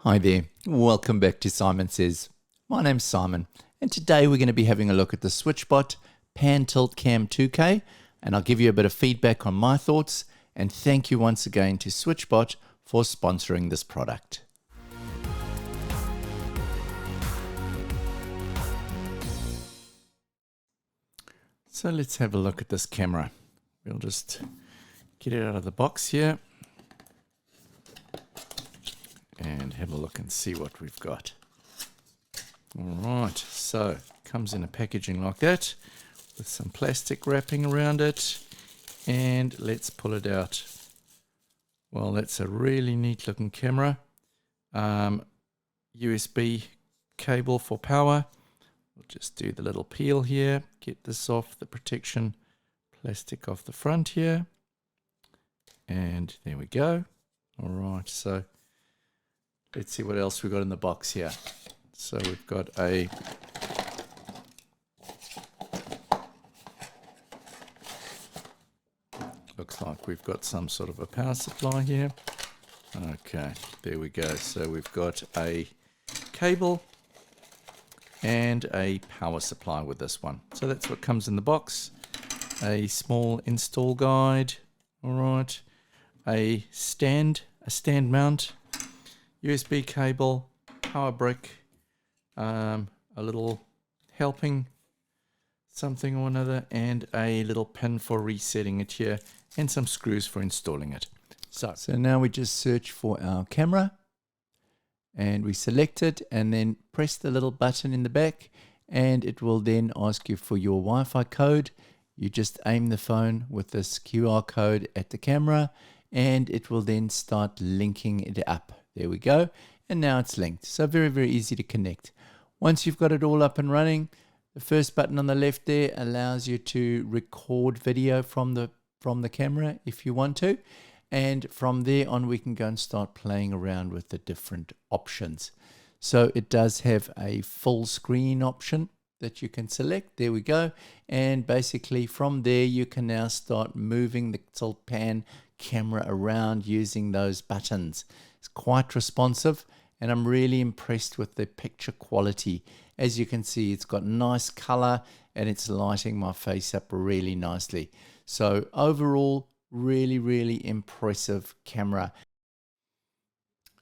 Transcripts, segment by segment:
Hi there, welcome back to Simon Says. My name's Simon, and today we're going to be having a look at the SwitchBot Pan Tilt Cam 2K, and I'll give you a bit of feedback on my thoughts, and thank you once again to SwitchBot for sponsoring this product. So let's have a look at this camera. We'll just get it out of the box here and have a look and see what we've got. Alright, so it comes in a packaging like that with some plastic wrapping around it, and let's pull it out. Well, that's a really neat looking camera. USB cable for power. We'll just do the little peel here, get this off, the protection plastic off the front here, and there we go. Alright, so let's see what else we've got in the box here. So we've got a looks like we've got some sort of a power supply here. Okay, there we go. So we've got a cable and a power supply with this one. So that's what comes in the box. A small install guide. All right. A stand mount, USB cable, power brick, a little helping something or another, and a little pin for resetting it here, and some screws for installing it. So now we just search for our camera, and we select it, and then press the little button in the back, and it will then ask you for your Wi-Fi code. You just aim the phone with this QR code at the camera, and it will then start linking it up. There we go. And now it's linked. So very, very easy to connect. Once you've got it all up and running, the first button on the left there allows you to record video from the camera if you want to. And from there on, we can go and start playing around with the different options. So it does have a full screen option that you can select. There we go. And basically from there, you can now start moving the tilt pan camera around using those buttons. It's quite responsive, and I'm really impressed with the picture quality. As you can see, it's got nice color and it's lighting my face up really nicely. So overall, really, really impressive camera.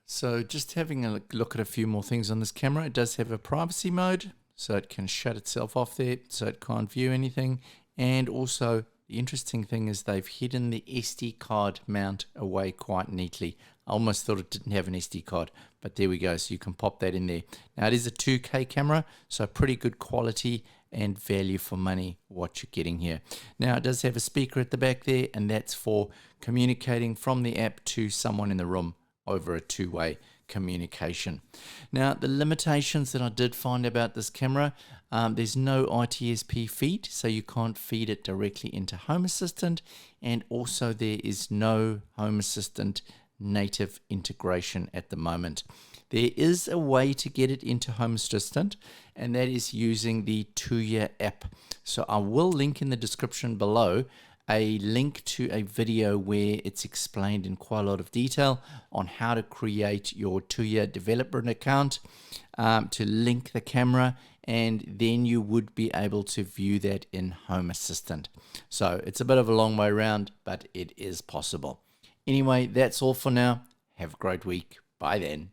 So just having a look at a few more things on this camera. It does have a privacy mode, so it can shut itself off there, so it can't view anything. And also, the interesting thing is they've hidden the SD card mount away quite neatly. I almost thought it didn't have an SD card, but there we go. So you can pop that in there. Now it is a 2K camera, so pretty good quality and value for money what you're getting here. Now it does have a speaker at the back there, and that's for communicating from the app to someone in the room over a two-way communication. Now the limitations that I did find about this camera, there's no ITSP feed, so you can't feed it directly into Home Assistant, and also there is no Home Assistant native integration at the moment. There is a way to get it into Home Assistant, and that is using the Tuya app. So I will link in the description below a link to a video where it's explained in quite a lot of detail on how to create your Tuya developer account, to link the camera, and then you would be able to view that in Home Assistant. So it's a bit of a long way around, but it is possible. Anyway, that's all for now. Have a great week. Bye then.